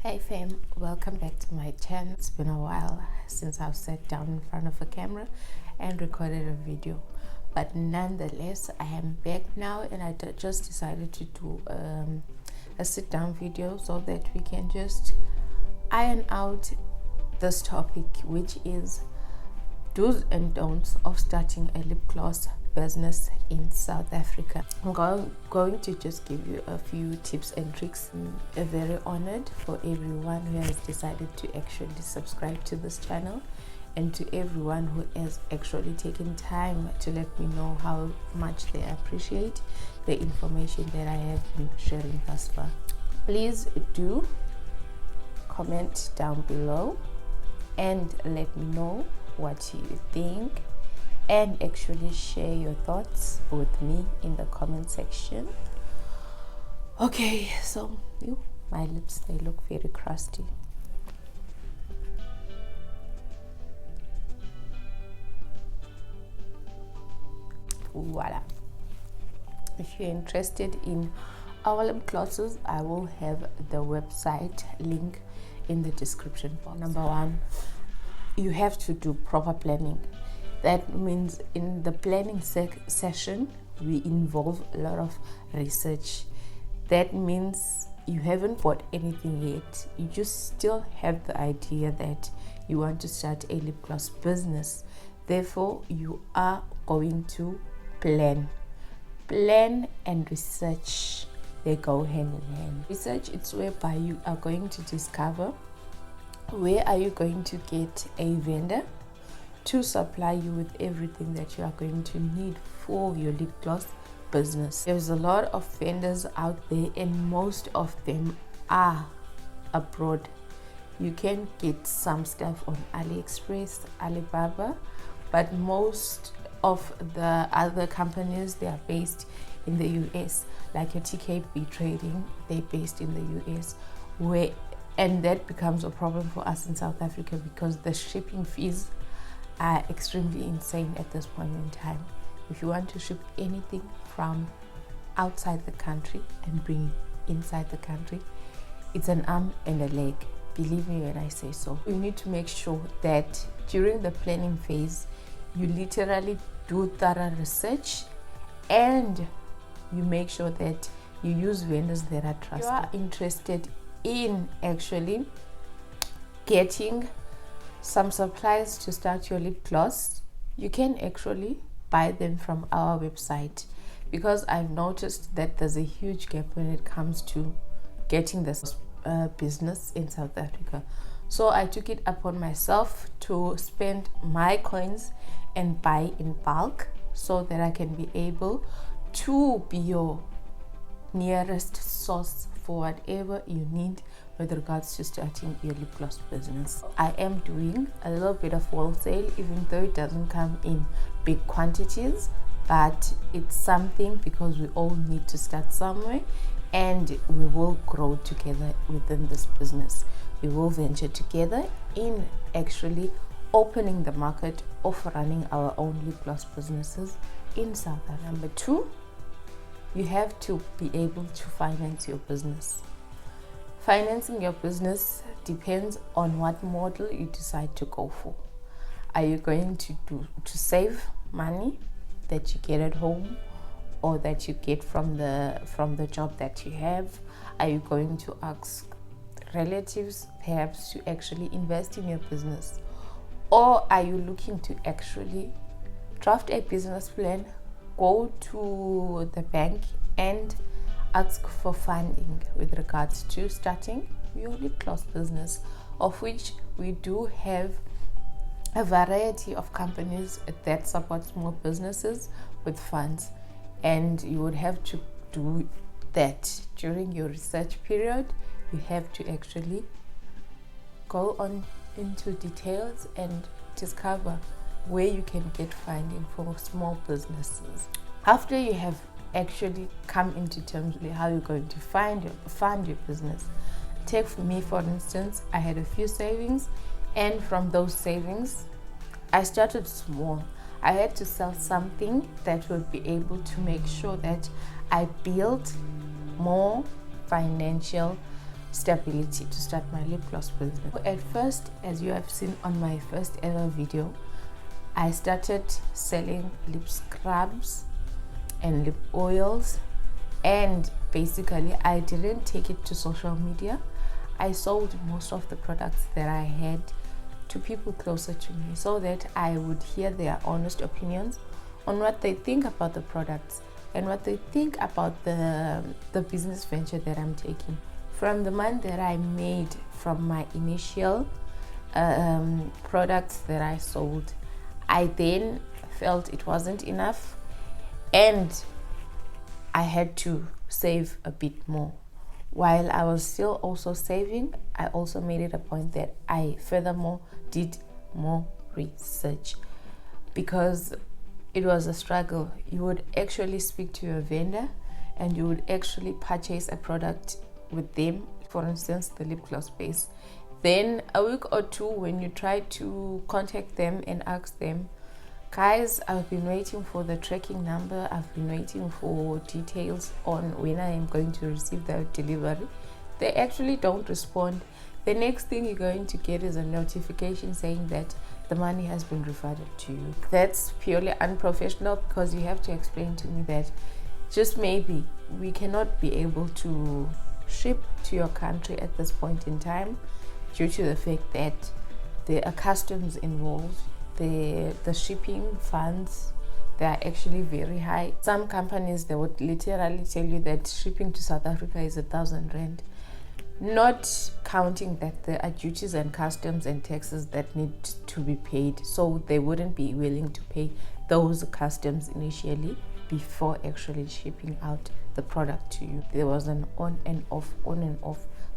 Hey fam, welcome back to my channel. It's been a while since I've sat down in front of a camera and recorded a video, but nonetheless I am back now, and I just decided to do a sit down video so that we can just iron out this topic, which is do's and don'ts of starting a lip gloss business in South Africa. I'm going to just give you a few tips and tricks. I'm very honored for everyone who has decided to actually subscribe to this channel, and to everyone who has actually taken time to let me know how much they appreciate the information that I have been sharing thus far. Please do comment down below and let me know what you think, and actually share your thoughts with me in the comment section. Okay, so my lips, they look very crusty. Voila. If you're interested in our lip glosses, I will have the website link in the description box. Number one, you have to do proper planning. That means in the planning session, we involve a lot of research. That means you haven't bought anything yet. You just still have the idea that you want to start a lip gloss business. Therefore, you are going to plan. Plan and research, they go hand in hand. Research, it's whereby you are going to discover where are you going to get a vendor to supply you with everything that you are going to need for your lip gloss business. There's a lot of vendors out there, and most of them are abroad. You can get some stuff on AliExpress, Alibaba, but most of the other companies, they are based in the US, like your TKB Trading, they're based in the US, and that becomes a problem for us in South Africa because the shipping fees are extremely insane at this point in time. If you want to ship anything from outside the country and bring it inside the country, it's an arm and a leg. Believe me when I say so. You need to make sure that during the planning phase, you literally do thorough research, and you make sure that you use vendors that are trusted. If you are interested in actually getting some supplies to start your lip gloss, you can actually buy them from our website, because I've noticed that there's a huge gap when it comes to getting this business in South Africa. So I took it upon myself to spend my coins and buy in bulk so that I can be able to be your nearest source for whatever you need with regards to starting your lip gloss business. I am doing a little bit of wholesale, even though it doesn't come in big quantities, but it's something because we all need to start somewhere, and we will grow together within this business. We will venture together in actually opening the market of running our own lip gloss businesses in South Africa. Number two, you have to be able to finance your business. Financing your business depends on what model you decide to go for. Are you going to save money that you get at home or that you get from the job that you have? Are you going to ask relatives perhaps to actually invest in your business? Or are you looking to actually draft a business plan, go to the bank and ask for funding with regards to starting your lip gloss business, of which we do have a variety of companies that support small businesses with funds, and you would have to do that during your research period. You have to actually go on into details and discover where you can get funding for small businesses. After you have actually come into terms with how you're going to fund your business, take for me for instance, I had a few savings, and from those savings I started small. I had to sell something that would be able to make sure that I built more financial stability to start my lip gloss business. At first, as you have seen on my first ever video, I started selling lip scrubs and lip oils, and basically I didn't take it to social media. I sold most of the products that I had to people closer to me so that I would hear their honest opinions on what they think about the products and what they think about the business venture that I'm taking. From the money that I made from my initial products that I sold, I then felt it wasn't enough and I had to save a bit more. While I was still also saving, I also made it a point that I furthermore did more research, because it was a struggle. You would actually speak to your vendor and you would actually purchase a product with them, for instance the lip gloss base. Then a week or two, when you try to contact them and ask them, guys, I've been waiting for the tracking number, I've been waiting for details on when I am going to receive the delivery, they actually don't respond. The next thing you're going to get is a notification saying that the money has been refunded to you. That's purely unprofessional, because you have to explain to me that just maybe we cannot be able to ship to your country at this point in time due to the fact that there are customs involved. The shipping funds, they are actually very high. Some companies, they would literally tell you that shipping to South Africa is 1,000 rand, not counting that there are duties and customs and taxes that need to be paid. So they wouldn't be willing to pay those customs initially before actually shipping out the product to you. There was an on and off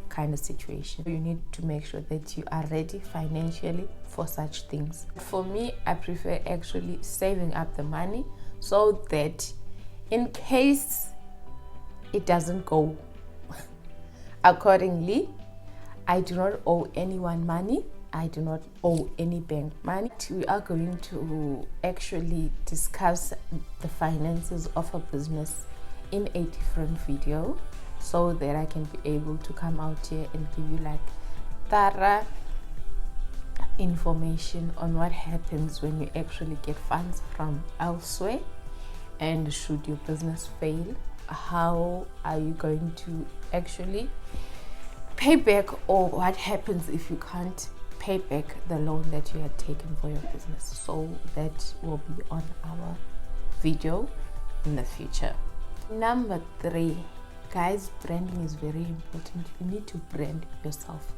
kind of situation. You need to make sure that you are ready financially for such things. For me, I prefer actually saving up the money so that in case it doesn't go accordingly, I do not owe anyone money. I do not owe any bank money. We are going to actually discuss the finances of a business in a different video, so that I can be able to come out here and give you like thorough information on what happens when you actually get funds from elsewhere, and should your business fail, how are you going to actually pay back, or what happens if you can't pay back the loan that you had taken for your business. So that will be on our video in the future. Number 3, guys, branding is very important. You need to brand yourself.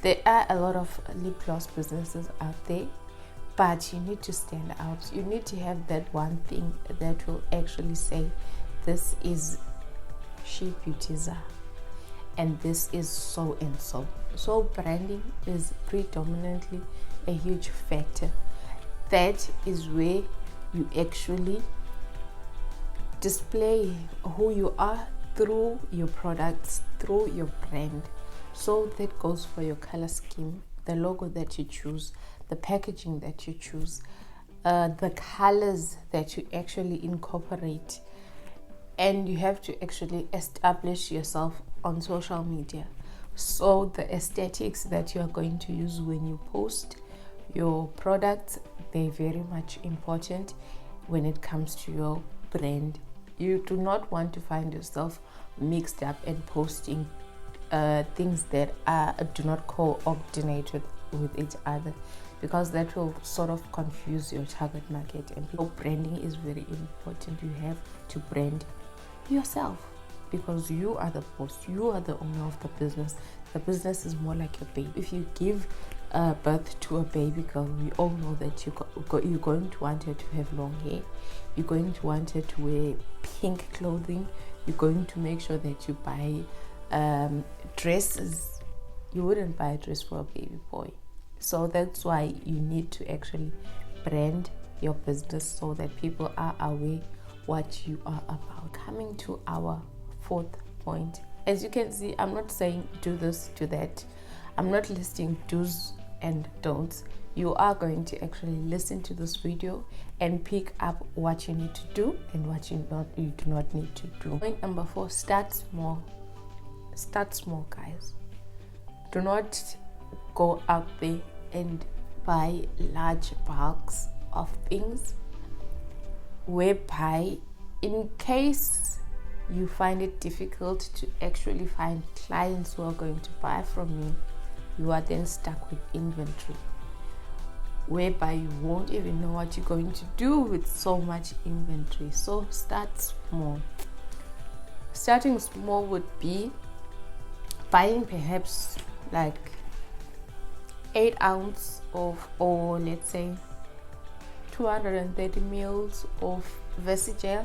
There are a lot of lip gloss businesses out there, but you need to stand out. You need to have that one thing that will actually say, this is She Beautiza and this is so and so. So branding is predominantly a huge factor. That is where you actually display who you are through your products, through your brand. So that goes for your color scheme, the logo that you choose, the packaging that you choose, the colors that you actually incorporate. And you have to actually establish yourself on social media. So the aesthetics that you are going to use when you post your products, they're very much important when it comes to your brand. You do not want to find yourself mixed up and posting things that do not coordinate with each other, because that will sort of confuse your target market. And branding is very important. You have to brand yourself, because you are the boss, you are the owner of the business. The business is more like your baby. If you give birth to a baby girl, we all know that you're going to want her to have long hair, you're going to want her to wear pink clothing, you're going to make sure that you buy dresses. You wouldn't buy a dress for a baby boy. So that's why you need to actually brand your business so that people are aware what you are about. Coming to our 4th point, as you can see, I'm not saying do this, do that. I'm not listing do's and don'ts. You are going to actually listen to this video and pick up what you need to do and what you do not need to do. Point number 4, start small. Start small, guys. Do not go out there and buy large bulks of things, whereby in case you find it difficult to actually find clients who are going to buy from you, you are then stuck with inventory, whereby you won't even know what you're going to do with so much inventory. So start small. Starting small would be buying perhaps like 8 ounce of, or let's say 230 mils of Vestigel,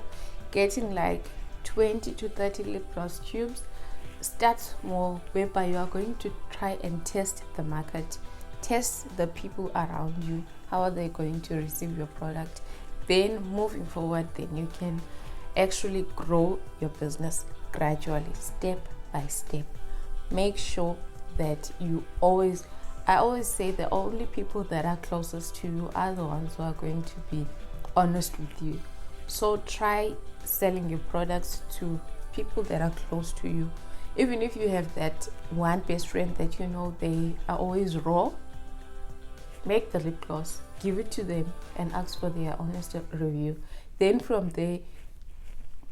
getting like 20 to 30 lip gloss tubes. Start small, whereby you are going to try and test the market, test the people around you, how are they going to receive your product. Then moving forward, then you can actually grow your business gradually, step by step. Make sure that I always say the only people that are closest to you are the ones who are going to be honest with you. So try selling your products to people that are close to you. Even if you have that one best friend that you know they are always raw, make the lip gloss, give it to them and ask for their honest review. Then from there,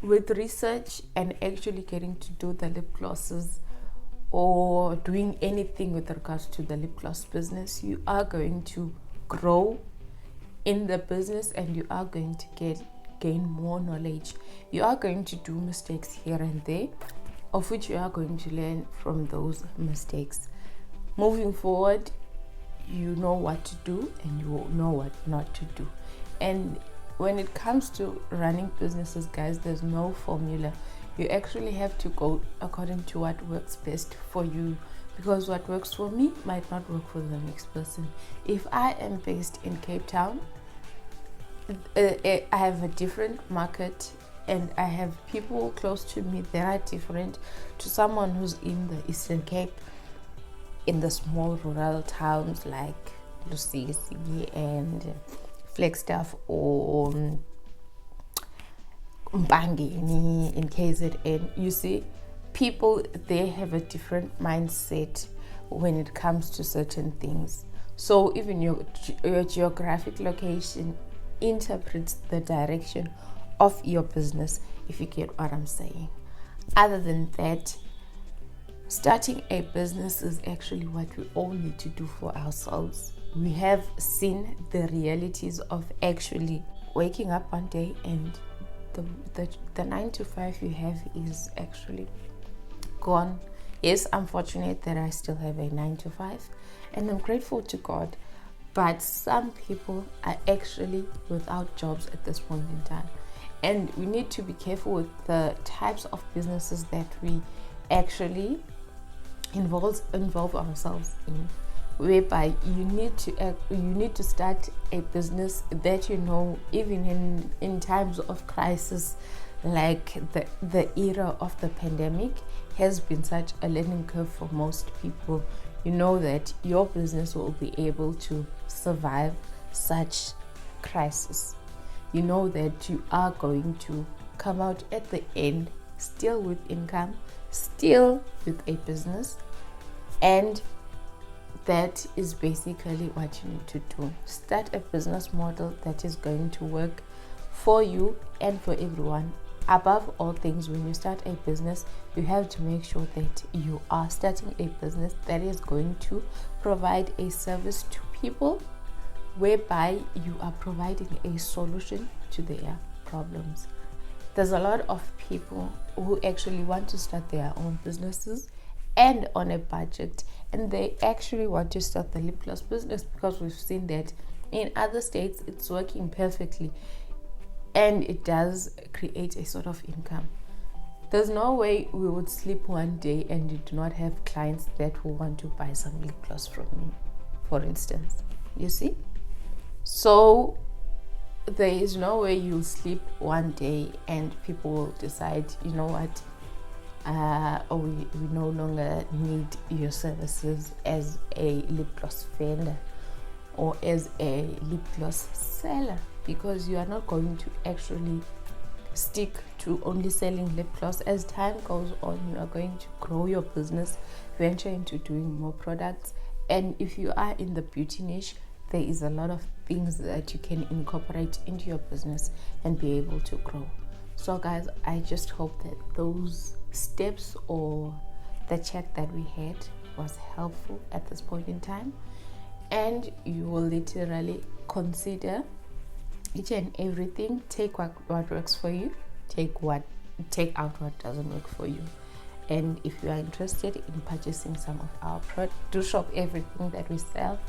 with research and actually getting to do the lip glosses or doing anything with regards to the lip gloss business, you are going to grow in the business and you are going to gain more knowledge. You are going to do mistakes here and there, of which you are going to learn from those mistakes. Moving forward, you know what to do and you know what not to do. And when it comes to running businesses, guys, there's no formula. You actually have to go according to what works best for you, because what works for me might not work for the next person. If I am based in Cape Town, I have a different market and I have people close to me that are different to someone who's in the Eastern Cape, in the small rural towns like Lusisi and Flagstaff or Mbangeni in KZN. You see, people, they have a different mindset when it comes to certain things. So even your geographic location interprets the direction of your business, if you get what I'm saying. Other than that, starting a business is actually what we all need to do for ourselves. We have seen the realities of actually waking up one day and the 9 to 5 you have is actually gone. Yes, I'm fortunate that I still have a 9 to 5 and I'm grateful to God. But some people are actually without jobs at this point in time. And we need to be careful with the types of businesses that we actually involve ourselves in, whereby you need to start a business that you know, even in times of crisis like the era of the pandemic has been such a learning curve for most people. You know that your business will be able to survive such crisis. You know that you are going to come out at the end still with income, still with a business, and that is basically what you need to do. Start a business model that is going to work for you and for everyone. Above all things, when you start a business, you have to make sure that you are starting a business that is going to provide a service to people, whereby you are providing a solution to their problems. There's a lot of people who actually want to start their own businesses and on a budget, and they actually want to start the lip gloss business because we've seen that in other states it's working perfectly and it does create a sort of income. There's no way we would sleep one day and you do not have clients that will want to buy some lip gloss from me, for instance. You see? So there is no way you'll sleep one day and people will decide, you know what, we no longer need your services as a lip gloss vendor or as a lip gloss seller, because you are not going to actually stick to only selling lip gloss. As time goes on, you are going to grow your business, venture into doing more products. And if you are in the beauty niche, there is a lot of things that you can incorporate into your business and be able to grow. So guys, I just hope that those steps or the chat that we had was helpful at this point in time, and you will literally consider each and everything. Take what works for you, take out what doesn't work for you. And if you are interested in purchasing some of our products, do shop everything that we sell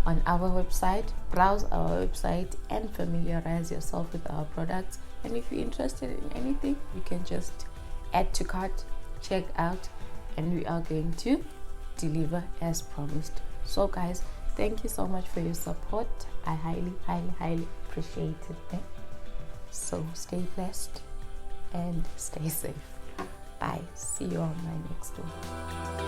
on our website, browse our website and familiarize yourself with our products. And if you're interested in anything, you can just add to cart, check out, and we are going to deliver as promised. So guys, thank you so much for your support. I highly appreciate it. So stay blessed and stay safe. Bye. See you on my next one.